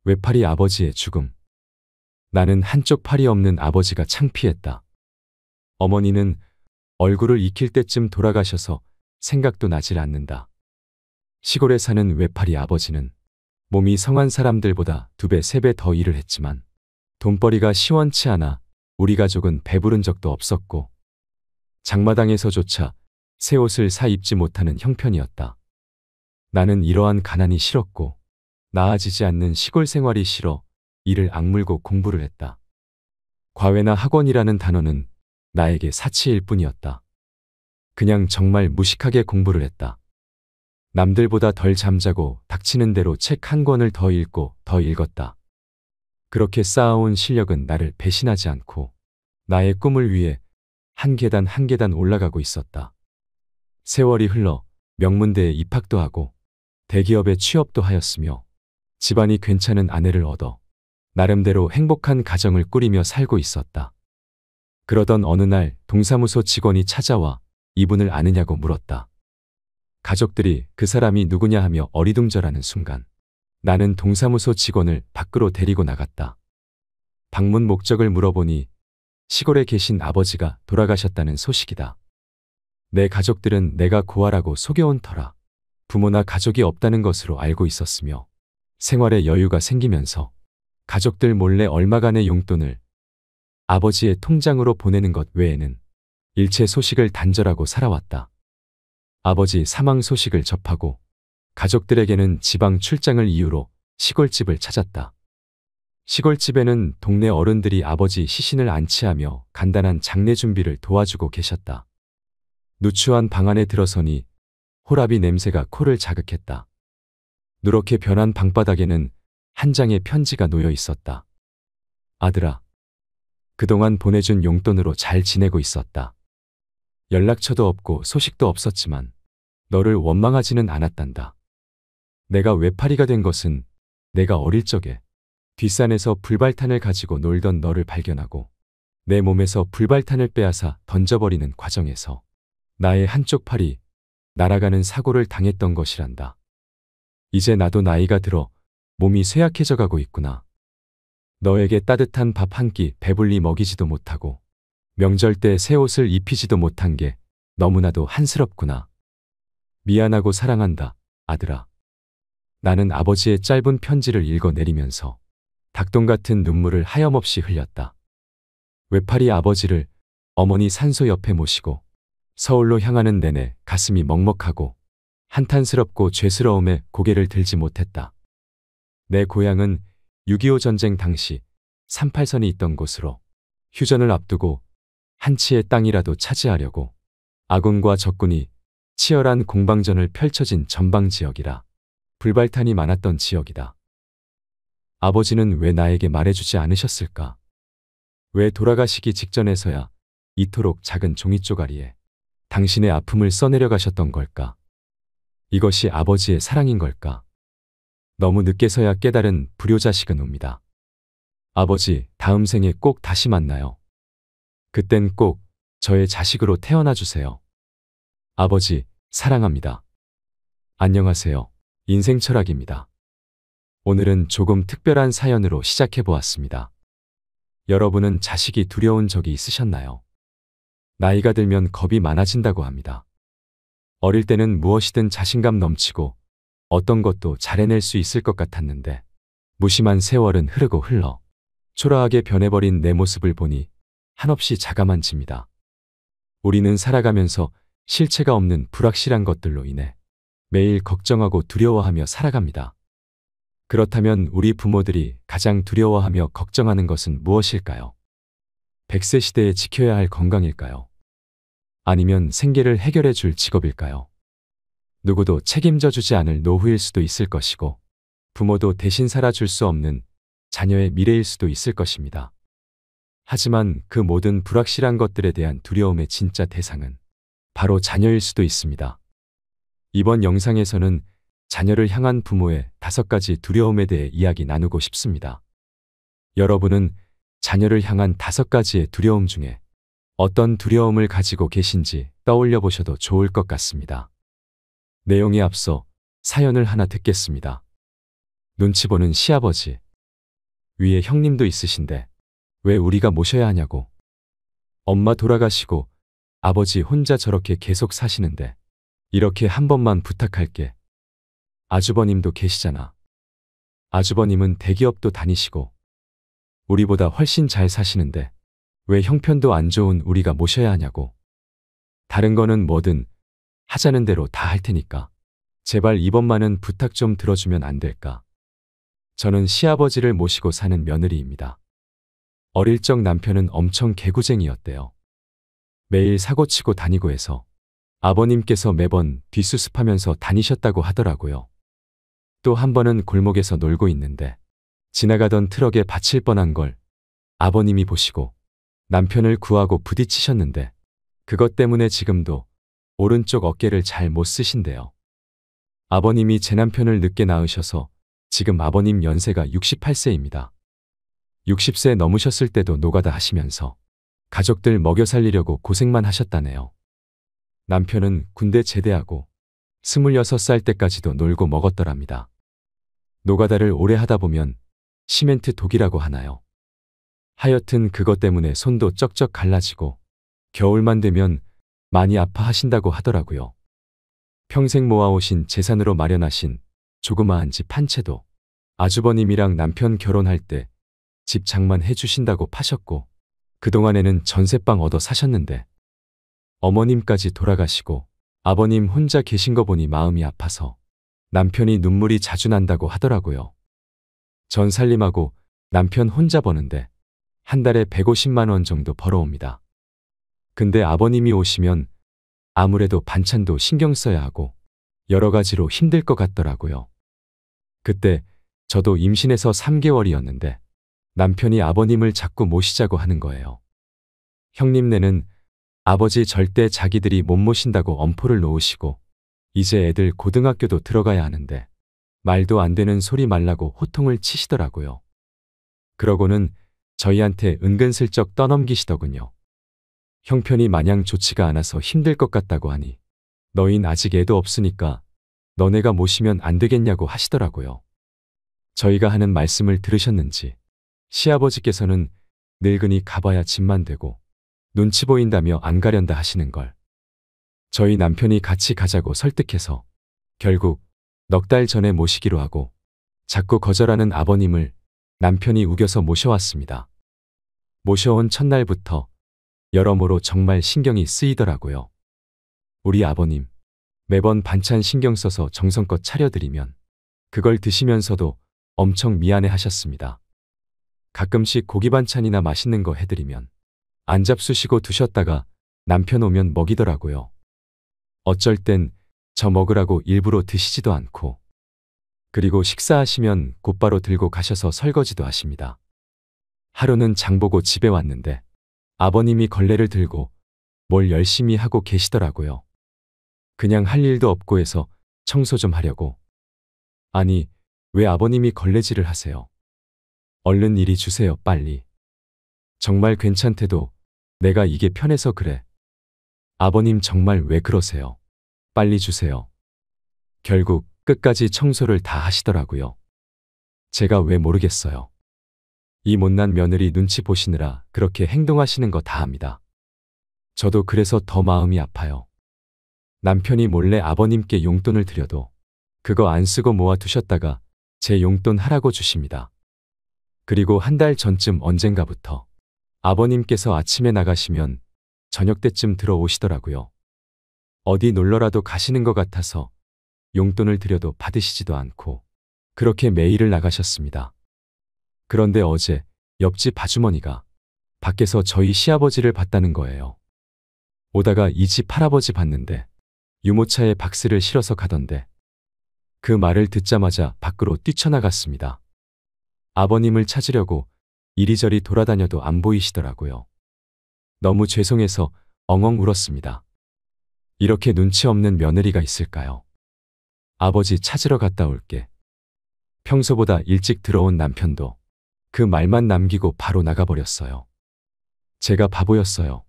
외팔이 아버지의 죽음. 나는 한쪽 팔이 없는 아버지가 창피했다. 어머니는 얼굴을 익힐 때쯤 돌아가셔서 생각도 나질 않는다. 시골에 사는 외팔이 아버지는 몸이 성한 사람들보다 2배, 3배 더 일을 했지만 돈벌이가 시원치 않아 우리 가족은 배부른 적도 없었고 장마당에서조차 새 옷을 사 입지 못하는 형편이었다. 나는 이러한 가난이 싫었고 나아지지 않는 시골 생활이 싫어 이를 악물고 공부를 했다. 과외나 학원이라는 단어는 나에게 사치일 뿐이었다. 그냥 정말 무식하게 공부를 했다. 남들보다 덜 잠자고 닥치는 대로 책 한 권을 더 읽고 더 읽었다. 그렇게 쌓아온 실력은 나를 배신하지 않고 나의 꿈을 위해 한 계단 한 계단 올라가고 있었다. 세월이 흘러 명문대에 입학도 하고 대기업에 취업도 하였으며 집안이 괜찮은 아내를 얻어 나름대로 행복한 가정을 꾸리며 살고 있었다. 그러던 어느 날 동사무소 직원이 찾아와 이분을 아느냐고 물었다. 가족들이 그 사람이 누구냐 하며 어리둥절하는 순간 나는 동사무소 직원을 밖으로 데리고 나갔다. 방문 목적을 물어보니 시골에 계신 아버지가 돌아가셨다는 소식이다. 내 가족들은 내가 고아라고 속여온 터라 부모나 가족이 없다는 것으로 알고 있었으며 생활에 여유가 생기면서 가족들 몰래 얼마간의 용돈을 아버지의 통장으로 보내는 것 외에는 일체 소식을 단절하고 살아왔다. 아버지 사망 소식을 접하고 가족들에게는 지방 출장을 이유로 시골집을 찾았다. 시골집에는 동네 어른들이 아버지 시신을 안치하며 간단한 장례 준비를 도와주고 계셨다. 누추한 방 안에 들어서니 호라비 냄새가 코를 자극했다. 누렇게 변한 방바닥에는 한 장의 편지가 놓여 있었다. 아들아, 그동안 보내준 용돈으로 잘 지내고 있었다. 연락처도 없고 소식도 없었지만 너를 원망하지는 않았단다. 내가 외파리가 된 것은 내가 어릴 적에 뒷산에서 불발탄을 가지고 놀던 너를 발견하고 내 몸에서 불발탄을 빼앗아 던져버리는 과정에서 나의 한쪽 팔이 날아가는 사고를 당했던 것이란다. 이제 나도 나이가 들어 몸이 쇠약해져 가고 있구나. 너에게 따뜻한 밥 한 끼 배불리 먹이지도 못하고 명절 때 새 옷을 입히지도 못한 게 너무나도 한스럽구나. 미안하고 사랑한다, 아들아. 나는 아버지의 짧은 편지를 읽어내리면서 닭똥 같은 눈물을 하염없이 흘렸다. 외팔이 아버지를 어머니 산소 옆에 모시고 서울로 향하는 내내 가슴이 먹먹하고 한탄스럽고 죄스러움에 고개를 들지 못했다. 내 고향은 6.25 전쟁 당시 38선이 있던 곳으로 휴전을 앞두고 한 치의 땅이라도 차지하려고 아군과 적군이 치열한 공방전을 펼쳐진 전방 지역이라 불발탄이 많았던 지역이다. 아버지는 왜 나에게 말해주지 않으셨을까? 왜 돌아가시기 직전에서야 이토록 작은 종이 쪼가리에 당신의 아픔을 써내려 가셨던 걸까? 이것이 아버지의 사랑인 걸까? 너무 늦게서야 깨달은 불효자식은 옵니다. 아버지, 다음 생에 꼭 다시 만나요. 그땐 꼭 저의 자식으로 태어나 주세요. 아버지, 사랑합니다. 안녕하세요. 인생 철학입니다. 오늘은 조금 특별한 사연으로 시작해 보았습니다. 여러분은 자식이 두려운 적이 있으셨나요? 나이가 들면 겁이 많아진다고 합니다. 어릴 때는 무엇이든 자신감 넘치고 어떤 것도 잘 해낼 수 있을 것 같았는데 무심한 세월은 흐르고 흘러 초라하게 변해버린 내 모습을 보니 한없이 자감한집니다. 우리는 살아가면서 실체가 없는 불확실한 것들로 인해 매일 걱정하고 두려워하며 살아갑니다. 그렇다면 우리 부모들이 가장 두려워하며 걱정하는 것은 무엇일까요? 100세 시대에 지켜야 할 건강일까요? 아니면 생계를 해결해 줄 직업일까요? 누구도 책임져 주지 않을 노후일 수도 있을 것이고 부모도 대신 살아줄 수 없는 자녀의 미래일 수도 있을 것입니다. 하지만 그 모든 불확실한 것들에 대한 두려움의 진짜 대상은 바로 자녀일 수도 있습니다. 이번 영상에서는 자녀를 향한 부모의 5가지 두려움에 대해 이야기 나누고 싶습니다. 여러분은 자녀를 향한 5가지의 두려움 중에 어떤 두려움을 가지고 계신지 떠올려 보셔도 좋을 것 같습니다. 내용에 앞서 사연을 하나 듣겠습니다. 눈치 보는 시아버지. 위에 형님도 있으신데 왜 우리가 모셔야 하냐고. 엄마 돌아가시고 아버지 혼자 저렇게 계속 사시는데 이렇게 한 번만 부탁할게. 아주버님도 계시잖아. 아주버님은 대기업도 다니시고 우리보다 훨씬 잘 사시는데 왜 형편도 안 좋은 우리가 모셔야 하냐고. 다른 거는 뭐든 하자는 대로 다 할 테니까 제발 이번만은 부탁 좀 들어주면 안 될까. 저는 시아버지를 모시고 사는 며느리입니다. 어릴 적 남편은 엄청 개구쟁이였대요. 매일 사고치고 다니고 해서 아버님께서 매번 뒷수습하면서 다니셨다고 하더라고요. 또 한 번은 골목에서 놀고 있는데 지나가던 트럭에 받칠 뻔한 걸 아버님이 보시고 남편을 구하고 부딪히셨는데 그것 때문에 지금도 오른쪽 어깨를 잘 못 쓰신대요. 아버님이 제 남편을 늦게 낳으셔서 지금 아버님 연세가 68세입니다. 60세 넘으셨을 때도 노가다 하시면서 가족들 먹여 살리려고 고생만 하셨다네요. 남편은 군대 제대하고 26살 때까지도 놀고 먹었더랍니다. 노가다를 오래 하다 보면 시멘트 독이라고 하나요. 하여튼 그것 때문에 손도 쩍쩍 갈라지고 겨울만 되면 많이 아파하신다고 하더라고요. 평생 모아오신 재산으로 마련하신 조그마한 집 한 채도 아주버님이랑 남편 결혼할 때 집 장만해 주신다고 파셨고 그동안에는 전세방 얻어 사셨는데 어머님까지 돌아가시고 아버님 혼자 계신 거 보니 마음이 아파서 남편이 눈물이 자주 난다고 하더라고요. 전 살림하고 남편 혼자 버는데 한 달에 150만 원 정도 벌어옵니다. 근데 아버님이 오시면 아무래도 반찬도 신경 써야 하고 여러 가지로 힘들 것 같더라고요. 그때 저도 임신해서 3개월이었는데 남편이 아버님을 자꾸 모시자고 하는 거예요. 형님네는 아버지 절대 자기들이 못 모신다고 엄포를 놓으시고 이제 애들 고등학교도 들어가야 하는데 말도 안 되는 소리 말라고 호통을 치시더라고요. 그러고는 저희한테 은근슬쩍 떠넘기시더군요. 형편이 마냥 좋지가 않아서 힘들 것 같다고 하니 너흰 아직 애도 없으니까 너네가 모시면 안 되겠냐고 하시더라고요. 저희가 하는 말씀을 들으셨는지 시아버지께서는 늙으니 가봐야 집만 되고 눈치 보인다며 안 가련다 하시는 걸 저희 남편이 같이 가자고 설득해서 결국 넉 달 전에 모시기로 하고 자꾸 거절하는 아버님을 남편이 우겨서 모셔왔습니다. 모셔온 첫날부터 여러모로 정말 신경이 쓰이더라고요. 우리 아버님 매번 반찬 신경 써서 정성껏 차려드리면 그걸 드시면서도 엄청 미안해 하셨습니다. 가끔씩 고기 반찬이나 맛있는 거 해드리면 안 잡수시고 두셨다가 남편 오면 먹이더라고요. 어쩔 땐 저 먹으라고 일부러 드시지도 않고 그리고 식사하시면 곧바로 들고 가셔서 설거지도 하십니다. 하루는 장보고 집에 왔는데 아버님이 걸레를 들고 뭘 열심히 하고 계시더라고요. 그냥 할 일도 없고 해서 청소 좀 하려고. 아니, 왜 아버님이 걸레질을 하세요? 얼른 이리 주세요, 빨리. 정말 괜찮대도 내가 이게 편해서 그래. 아버님 정말 왜 그러세요? 빨리 주세요. 결국 끝까지 청소를 다 하시더라고요. 제가 왜 모르겠어요. 이 못난 며느리 눈치 보시느라 그렇게 행동하시는 거 다 압니다. 저도 그래서 더 마음이 아파요. 남편이 몰래 아버님께 용돈을 드려도 그거 안 쓰고 모아 두셨다가 제 용돈 하라고 주십니다. 그리고 한 달 전쯤 언젠가부터 아버님께서 아침에 나가시면 저녁 때쯤 들어오시더라고요. 어디 놀러라도 가시는 것 같아서 용돈을 드려도 받으시지도 않고 그렇게 매일을 나가셨습니다. 그런데 어제 옆집 아주머니가 밖에서 저희 시아버지를 봤다는 거예요. 오다가 이 집 할아버지 봤는데 유모차에 박스를 실어서 가던데 그 말을 듣자마자 밖으로 뛰쳐나갔습니다. 아버님을 찾으려고 이리저리 돌아다녀도 안 보이시더라고요. 너무 죄송해서 엉엉 울었습니다. 이렇게 눈치 없는 며느리가 있을까요? 아버지 찾으러 갔다 올게. 평소보다 일찍 들어온 남편도 그 말만 남기고 바로 나가버렸어요. 제가 바보였어요.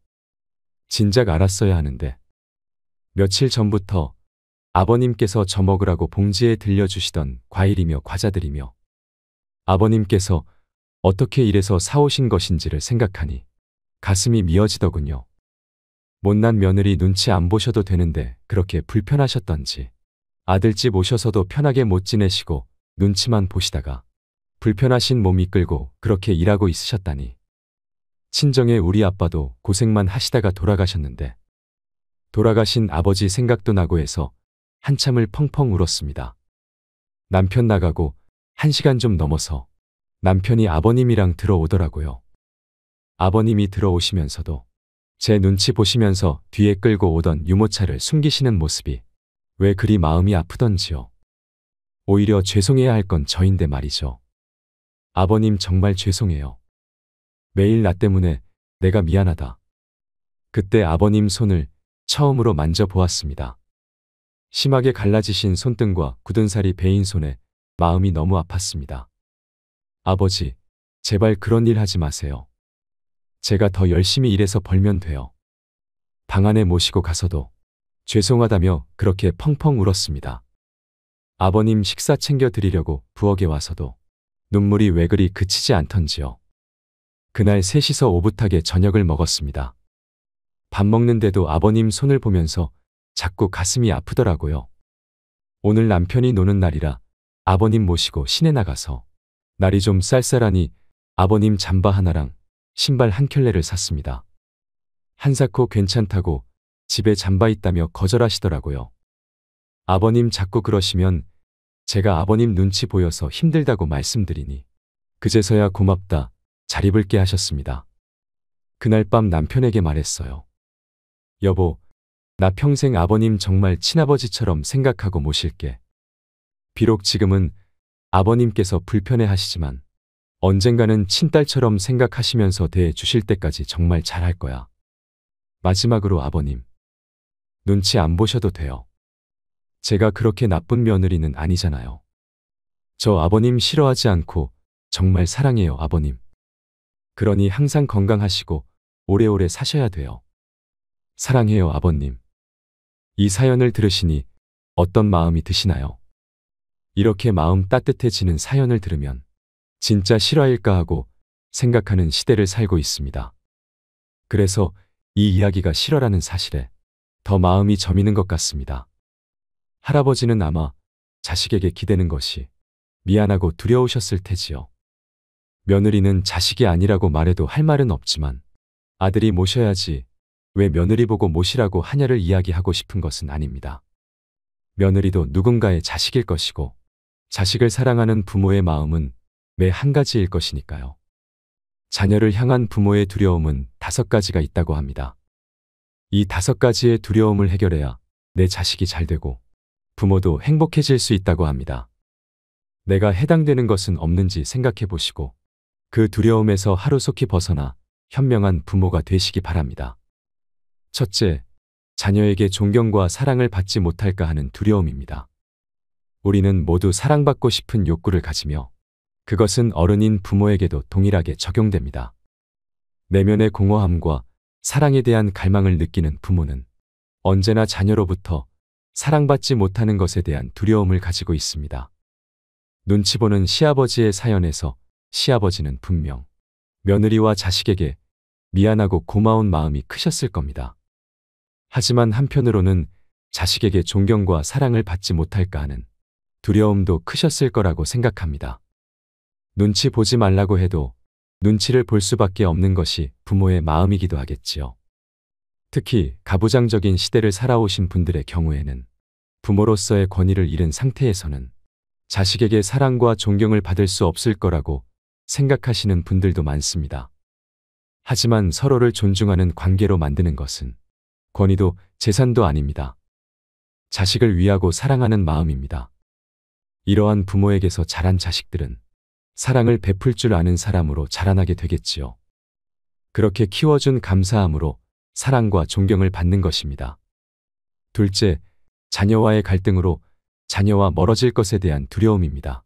진작 알았어야 하는데. 며칠 전부터 아버님께서 저 먹으라고 봉지에 들려주시던 과일이며 과자들이며 아버님께서 어떻게 이래서 사오신 것인지를 생각하니 가슴이 미어지더군요. 못난 며느리 눈치 안 보셔도 되는데 그렇게 불편하셨던지 아들집 오셔서도 편하게 못 지내시고 눈치만 보시다가 불편하신 몸 이끌고 그렇게 일하고 있으셨다니. 친정의 우리 아빠도 고생만 하시다가 돌아가셨는데 돌아가신 아버지 생각도 나고 해서 한참을 펑펑 울었습니다. 남편 나가고 1시간 좀 넘어서 남편이 아버님이랑 들어오더라고요. 아버님이 들어오시면서도 제 눈치 보시면서 뒤에 끌고 오던 유모차를 숨기시는 모습이 왜 그리 마음이 아프던지요. 오히려 죄송해야 할 건 저인데 말이죠. 아버님 정말 죄송해요. 매일 나 때문에 내가 미안하다. 그때 아버님 손을 처음으로 만져보았습니다. 심하게 갈라지신 손등과 굳은 살이 베인 손에 마음이 너무 아팠습니다. 아버지, 제발 그런 일 하지 마세요. 제가 더 열심히 일해서 벌면 돼요. 방 안에 모시고 가서도 죄송하다며 그렇게 펑펑 울었습니다. 아버님 식사 챙겨 드리려고 부엌에 와서도 눈물이 왜 그리 그치지 않던지요. 그날 셋이서 오붓하게 저녁을 먹었습니다. 밥 먹는데도 아버님 손을 보면서 자꾸 가슴이 아프더라고요. 오늘 남편이 노는 날이라 아버님 모시고 시내 나가서 날이 좀 쌀쌀하니 아버님 잠바 하나랑 신발 한 켤레를 샀습니다. 한사코 괜찮다고 집에 잠바 있다며 거절하시더라고요. 아버님 자꾸 그러시면 제가 아버님 눈치 보여서 힘들다고 말씀드리니 그제서야 고맙다, 잘 입을게 하셨습니다. 그날 밤 남편에게 말했어요. 여보, 나 평생 아버님 정말 친아버지처럼 생각하고 모실게. 비록 지금은 아버님께서 불편해 하시지만 언젠가는 친딸처럼 생각하시면서 대해 주실 때까지 정말 잘할 거야. 마지막으로 아버님, 눈치 안 보셔도 돼요. 제가 그렇게 나쁜 며느리는 아니잖아요. 저 아버님 싫어하지 않고 정말 사랑해요, 아버님. 그러니 항상 건강하시고 오래오래 사셔야 돼요. 사랑해요, 아버님. 이 사연을 들으시니 어떤 마음이 드시나요? 이렇게 마음 따뜻해지는 사연을 들으면 진짜 실화일까 하고 생각하는 시대를 살고 있습니다. 그래서 이 이야기가 실화라는 사실에 더 마음이 저미는 것 같습니다. 할아버지는 아마 자식에게 기대는 것이 미안하고 두려우셨을 테지요. 며느리는 자식이 아니라고 말해도 할 말은 없지만 아들이 모셔야지 왜 며느리 보고 모시라고 하냐를 이야기하고 싶은 것은 아닙니다. 며느리도 누군가의 자식일 것이고 자식을 사랑하는 부모의 마음은 매 한 가지일 것이니까요. 자녀를 향한 부모의 두려움은 5가지가 있다고 합니다. 이 5가지의 두려움을 해결해야 내 자식이 잘 되고 부모도 행복해질 수 있다고 합니다. 내가 해당되는 것은 없는지 생각해 보시고 그 두려움에서 하루속히 벗어나 현명한 부모가 되시기 바랍니다. 첫째, 자녀에게 존경과 사랑을 받지 못할까 하는 두려움입니다. 우리는 모두 사랑받고 싶은 욕구를 가지며 그것은 어른인 부모에게도 동일하게 적용됩니다. 내면의 공허함과 사랑에 대한 갈망을 느끼는 부모는 언제나 자녀로부터 사랑받지 못하는 것에 대한 두려움을 가지고 있습니다. 눈치 보는 시아버지의 사연에서 시아버지는 분명 며느리와 자식에게 미안하고 고마운 마음이 크셨을 겁니다. 하지만 한편으로는 자식에게 존경과 사랑을 받지 못할까 하는 두려움도 크셨을 거라고 생각합니다. 눈치 보지 말라고 해도 눈치를 볼 수밖에 없는 것이 부모의 마음이기도 하겠지요. 특히 가부장적인 시대를 살아오신 분들의 경우에는 부모로서의 권위를 잃은 상태에서는 자식에게 사랑과 존경을 받을 수 없을 거라고 생각하시는 분들도 많습니다. 하지만 서로를 존중하는 관계로 만드는 것은 권위도 재산도 아닙니다. 자식을 위하고 사랑하는 마음입니다. 이러한 부모에게서 자란 자식들은 사랑을 베풀 줄 아는 사람으로 자라나게 되겠지요. 그렇게 키워준 감사함으로 사랑과 존경을 받는 것입니다. 둘째, 자녀와의 갈등으로 자녀와 멀어질 것에 대한 두려움입니다.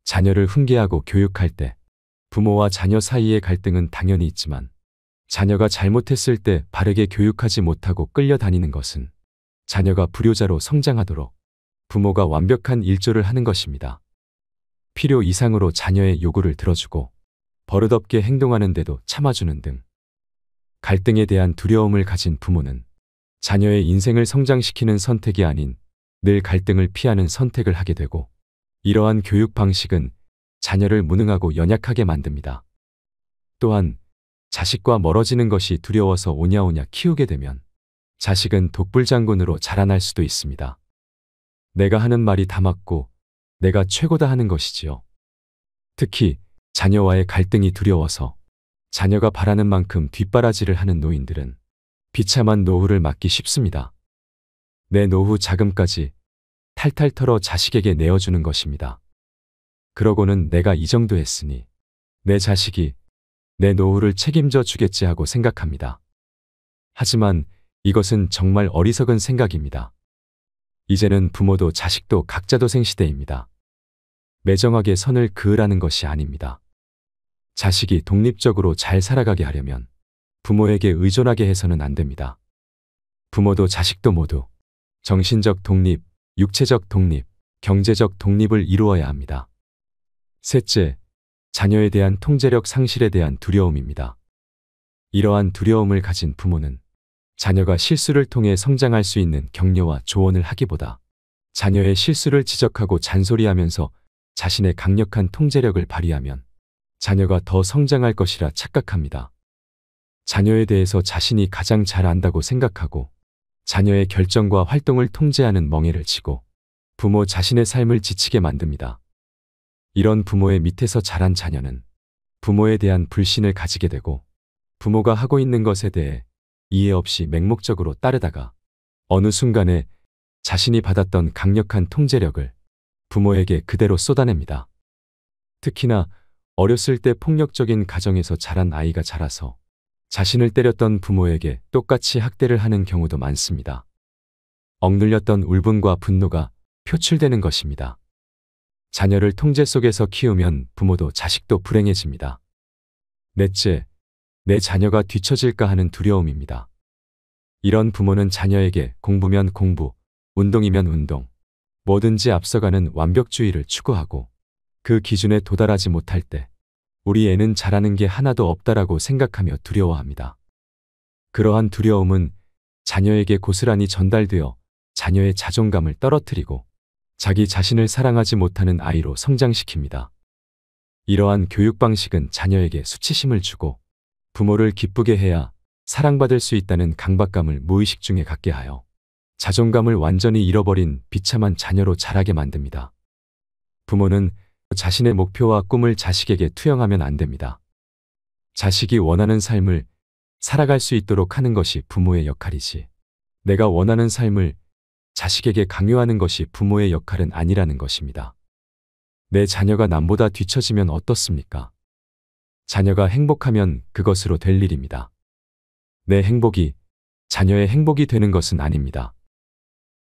자녀를 훈계하고 교육할 때 부모와 자녀 사이의 갈등은 당연히 있지만 자녀가 잘못했을 때 바르게 교육하지 못하고 끌려다니는 것은 자녀가 불효자로 성장하도록 부모가 완벽한 일조를 하는 것입니다. 필요 이상으로 자녀의 요구를 들어주고 버릇없게 행동하는데도 참아주는 등 갈등에 대한 두려움을 가진 부모는 자녀의 인생을 성장시키는 선택이 아닌 늘 갈등을 피하는 선택을 하게 되고, 이러한 교육 방식은 자녀를 무능하고 연약하게 만듭니다. 또한 자식과 멀어지는 것이 두려워서 오냐오냐 키우게 되면 자식은 독불장군으로 자라날 수도 있습니다. 내가 하는 말이 다 맞고 내가 최고다 하는 것이지요. 특히 자녀와의 갈등이 두려워서 자녀가 바라는 만큼 뒷바라지를 하는 노인들은 비참한 노후를 맞기 쉽습니다. 내 노후 자금까지 탈탈 털어 자식에게 내어주는 것입니다. 그러고는 내가 이 정도 했으니 내 자식이 내 노후를 책임져 주겠지 하고 생각합니다. 하지만 이것은 정말 어리석은 생각입니다. 이제는 부모도 자식도 각자도생 시대입니다. 매정하게 선을 그으라는 것이 아닙니다. 자식이 독립적으로 잘 살아가게 하려면 부모에게 의존하게 해서는 안 됩니다. 부모도 자식도 모두 정신적 독립, 육체적 독립, 경제적 독립을 이루어야 합니다. 셋째, 자녀에 대한 통제력 상실에 대한 두려움입니다. 이러한 두려움을 가진 부모는 자녀가 실수를 통해 성장할 수 있는 격려와 조언을 하기보다 자녀의 실수를 지적하고 잔소리하면서 자신의 강력한 통제력을 발휘하면 자녀가 더 성장할 것이라 착각합니다. 자녀에 대해서 자신이 가장 잘 안다고 생각하고 자녀의 결정과 활동을 통제하는 멍해를 치고 부모 자신의 삶을 지치게 만듭니다. 이런 부모의 밑에서 자란 자녀는 부모에 대한 불신을 가지게 되고 부모가 하고 있는 것에 대해 이해 없이 맹목적으로 따르다가 어느 순간에 자신이 받았던 강력한 통제력을 부모에게 그대로 쏟아냅니다. 특히나 어렸을 때 폭력적인 가정에서 자란 아이가 자라서 자신을 때렸던 부모에게 똑같이 학대를 하는 경우도 많습니다. 억눌렸던 울분과 분노가 표출되는 것입니다. 자녀를 통제 속에서 키우면 부모도 자식도 불행해집니다. 넷째, 내 자녀가 뒤처질까 하는 두려움입니다. 이런 부모는 자녀에게 공부면 공부, 운동이면 운동, 뭐든지 앞서가는 완벽주의를 추구하고 그 기준에 도달하지 못할 때 우리 애는 잘하는 게 하나도 없다라고 생각하며 두려워합니다. 그러한 두려움은 자녀에게 고스란히 전달되어 자녀의 자존감을 떨어뜨리고 자기 자신을 사랑하지 못하는 아이로 성장시킵니다. 이러한 교육 방식은 자녀에게 수치심을 주고 부모를 기쁘게 해야 사랑받을 수 있다는 강박감을 무의식 중에 갖게 하여 자존감을 완전히 잃어버린 비참한 자녀로 자라게 만듭니다. 부모는 자신의 목표와 꿈을 자식에게 투영하면 안 됩니다. 자식이 원하는 삶을 살아갈 수 있도록 하는 것이 부모의 역할이지, 내가 원하는 삶을 자식에게 강요하는 것이 부모의 역할은 아니라는 것입니다. 내 자녀가 남보다 뒤처지면 어떻습니까? 자녀가 행복하면 그것으로 될 일입니다. 내 행복이 자녀의 행복이 되는 것은 아닙니다.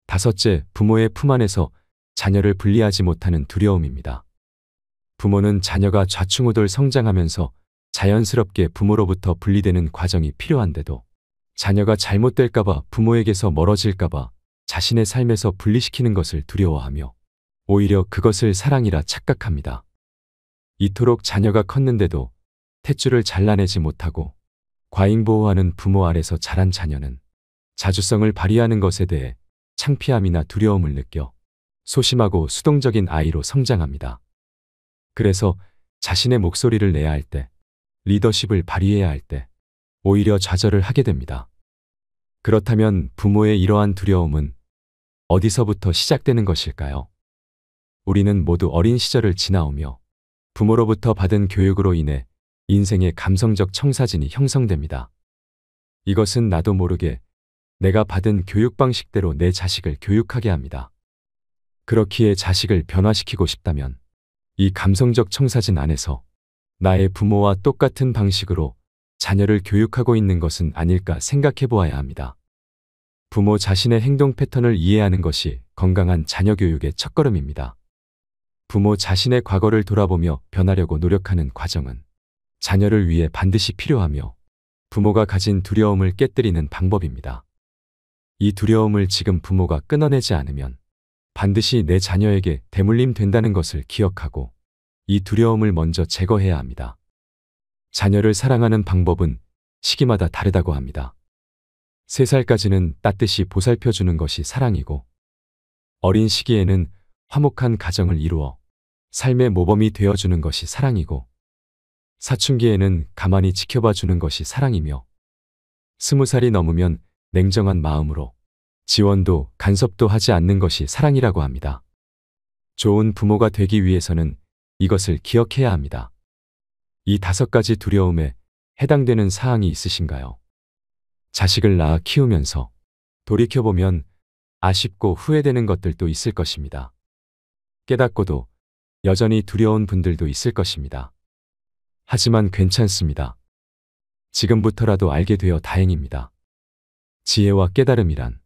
다섯째, 부모의 품 안에서 자녀를 분리하지 못하는 두려움입니다. 부모는 자녀가 좌충우돌 성장하면서 자연스럽게 부모로부터 분리되는 과정이 필요한데도 자녀가 잘못될까봐, 부모에게서 멀어질까봐 자신의 삶에서 분리시키는 것을 두려워하며 오히려 그것을 사랑이라 착각합니다. 이토록 자녀가 컸는데도 탯줄을 잘라내지 못하고 과잉보호하는 부모 아래서 자란 자녀는 자주성을 발휘하는 것에 대해 창피함이나 두려움을 느껴 소심하고 수동적인 아이로 성장합니다. 그래서 자신의 목소리를 내야 할 때, 리더십을 발휘해야 할 때 오히려 좌절을 하게 됩니다. 그렇다면 부모의 이러한 두려움은 어디서부터 시작되는 것일까요? 우리는 모두 어린 시절을 지나오며 부모로부터 받은 교육으로 인해 인생의 감성적 청사진이 형성됩니다. 이것은 나도 모르게 내가 받은 교육 방식대로 내 자식을 교육하게 합니다. 그렇기에 자식을 변화시키고 싶다면 이 감성적 청사진 안에서 나의 부모와 똑같은 방식으로 자녀를 교육하고 있는 것은 아닐까 생각해 보아야 합니다. 부모 자신의 행동 패턴을 이해하는 것이 건강한 자녀 교육의 첫걸음입니다. 부모 자신의 과거를 돌아보며 변하려고 노력하는 과정은 자녀를 위해 반드시 필요하며 부모가 가진 두려움을 깨뜨리는 방법입니다. 이 두려움을 지금 부모가 끊어내지 않으면 반드시 내 자녀에게 대물림 된다는 것을 기억하고 이 두려움을 먼저 제거해야 합니다. 자녀를 사랑하는 방법은 시기마다 다르다고 합니다. 3살까지는 따뜻이 보살펴 주는 것이 사랑이고, 어린 시기에는 화목한 가정을 이루어 삶의 모범이 되어 주는 것이 사랑이고, 사춘기에는 가만히 지켜봐 주는 것이 사랑이며, 20살이 넘으면 냉정한 마음으로 지원도 간섭도 하지 않는 것이 사랑이라고 합니다. 좋은 부모가 되기 위해서는 이것을 기억해야 합니다. 이 5가지 두려움에 해당되는 사항이 있으신가요? 자식을 낳아 키우면서 돌이켜보면 아쉽고 후회되는 것들도 있을 것입니다. 깨닫고도 여전히 두려운 분들도 있을 것입니다. 하지만 괜찮습니다. 지금부터라도 알게 되어 다행입니다. 지혜와 깨달음이란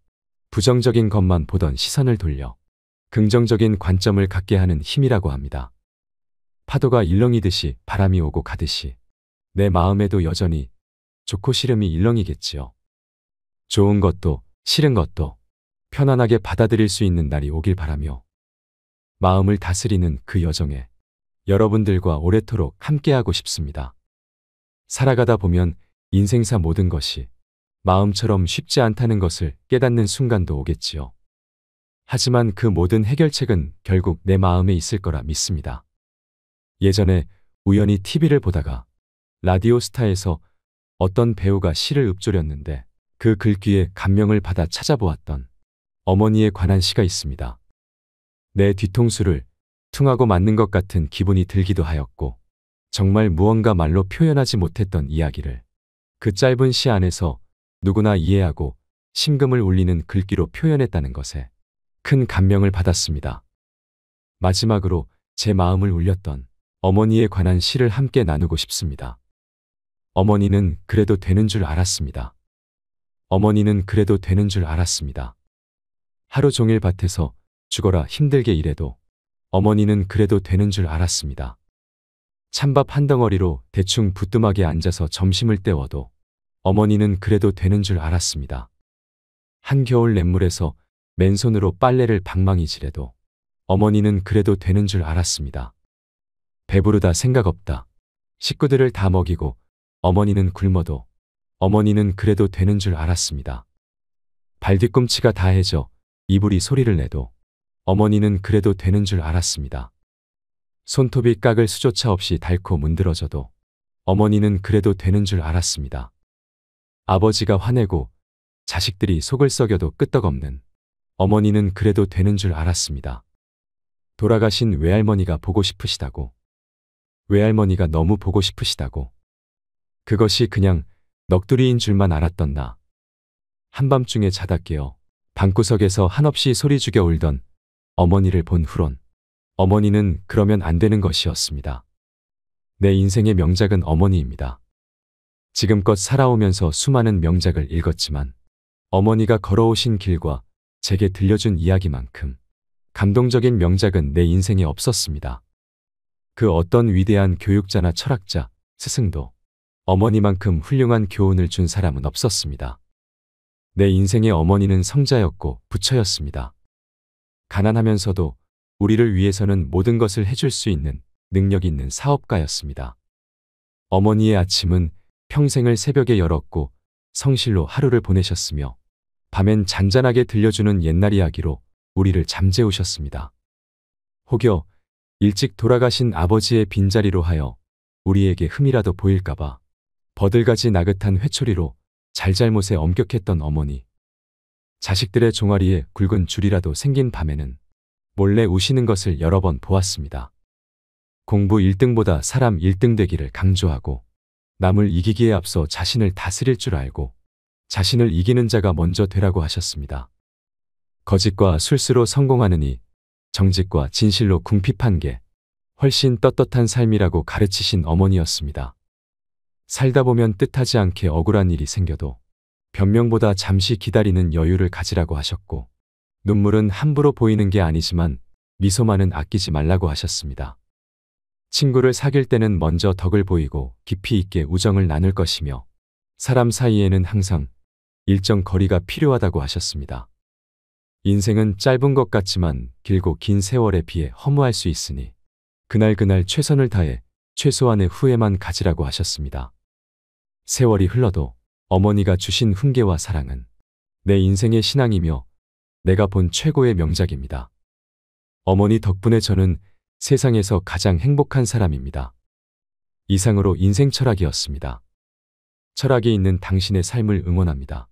부정적인 것만 보던 시선을 돌려 긍정적인 관점을 갖게 하는 힘이라고 합니다. 파도가 일렁이듯이 바람이 오고 가듯이 내 마음에도 여전히 좋고 싫음이 일렁이겠지요. 좋은 것도 싫은 것도 편안하게 받아들일 수 있는 날이 오길 바라며, 마음을 다스리는 그 여정에 여러분들과 오래도록 함께하고 싶습니다. 살아가다 보면 인생사 모든 것이 마음처럼 쉽지 않다는 것을 깨닫는 순간도 오겠지요. 하지만 그 모든 해결책은 결국 내 마음에 있을 거라 믿습니다. 예전에 우연히 TV를 보다가 라디오스타에서 어떤 배우가 시를 읊조렸는데 그 글귀에 감명을 받아 찾아보았던 어머니에 관한 시가 있습니다. 내 뒤통수를 퉁하고 맞는 것 같은 기분이 들기도 하였고, 정말 무언가 말로 표현하지 못했던 이야기를 그 짧은 시 안에서 누구나 이해하고 심금을 울리는 글귀로 표현했다는 것에 큰 감명을 받았습니다. 마지막으로 제 마음을 울렸던 어머니에 관한 시를 함께 나누고 싶습니다. 어머니는 그래도 되는 줄 알았습니다. 어머니는 그래도 되는 줄 알았습니다. 하루 종일 밭에서 죽어라 힘들게 일해도 어머니는 그래도 되는 줄 알았습니다. 찬밥 한 덩어리로 대충 부뚜막에 앉아서 점심을 때워도 어머니는 그래도 되는 줄 알았습니다. 한겨울 냇물에서 맨손으로 빨래를 방망이질해도 어머니는 그래도 되는 줄 알았습니다. 배부르다 생각 없다. 식구들을 다 먹이고 어머니는 굶어도 어머니는 그래도 되는 줄 알았습니다. 발뒤꿈치가 다해져 이불이 소리를 내도 어머니는 그래도 되는 줄 알았습니다. 손톱이 깎을 수조차 없이 닳고 문드러져도 어머니는 그래도 되는 줄 알았습니다. 아버지가 화내고 자식들이 속을 썩여도 끄떡없는 어머니는 그래도 되는 줄 알았습니다. 돌아가신 외할머니가 보고 싶으시다고, 외할머니가 너무 보고 싶으시다고, 그것이 그냥 넋두리인 줄만 알았던 나. 한밤중에 자다 깨어 방구석에서 한없이 소리 죽여 울던 어머니를 본 후론 어머니는 그러면 안 되는 것이었습니다. 내 인생의 명작은 어머니입니다. 지금껏 살아오면서 수많은 명작을 읽었지만 어머니가 걸어오신 길과 제게 들려준 이야기만큼 감동적인 명작은 내 인생에 없었습니다. 그 어떤 위대한 교육자나 철학자, 스승도 어머니만큼 훌륭한 교훈을 준 사람은 없었습니다. 내 인생의 어머니는 성자였고 부처였습니다. 가난하면서도 우리를 위해서는 모든 것을 해줄 수 있는 능력 있는 사업가였습니다. 어머니의 아침은 평생을 새벽에 열었고 성실로 하루를 보내셨으며, 밤엔 잔잔하게 들려주는 옛날 이야기로 우리를 잠재우셨습니다. 혹여 일찍 돌아가신 아버지의 빈자리로 하여 우리에게 흠이라도 보일까봐 버들가지 나긋한 회초리로 잘잘못에 엄격했던 어머니. 자식들의 종아리에 굵은 줄이라도 생긴 밤에는 몰래 우시는 것을 여러 번 보았습니다. 공부 1등보다 사람 1등 되기를 강조하고, 남을 이기기에 앞서 자신을 다스릴 줄 알고 자신을 이기는 자가 먼저 되라고 하셨습니다. 거짓과 술수로 성공하느니 정직과 진실로 궁핍한 게 훨씬 떳떳한 삶이라고 가르치신 어머니였습니다. 살다 보면 뜻하지 않게 억울한 일이 생겨도 변명보다 잠시 기다리는 여유를 가지라고 하셨고, 눈물은 함부로 보이는 게 아니지만 미소만은 아끼지 말라고 하셨습니다. 친구를 사귈 때는 먼저 덕을 보이고 깊이 있게 우정을 나눌 것이며, 사람 사이에는 항상 일정 거리가 필요하다고 하셨습니다. 인생은 짧은 것 같지만 길고 긴 세월에 비해 허무할 수 있으니 그날 최선을 다해 최소한의 후회만 가지라고 하셨습니다. 세월이 흘러도 어머니가 주신 훈계와 사랑은 내 인생의 신앙이며 내가 본 최고의 명작입니다. 어머니 덕분에 저는 세상에서 가장 행복한 사람입니다. 이상으로 인생 철학이었습니다. 철학이 있는 당신의 삶을 응원합니다.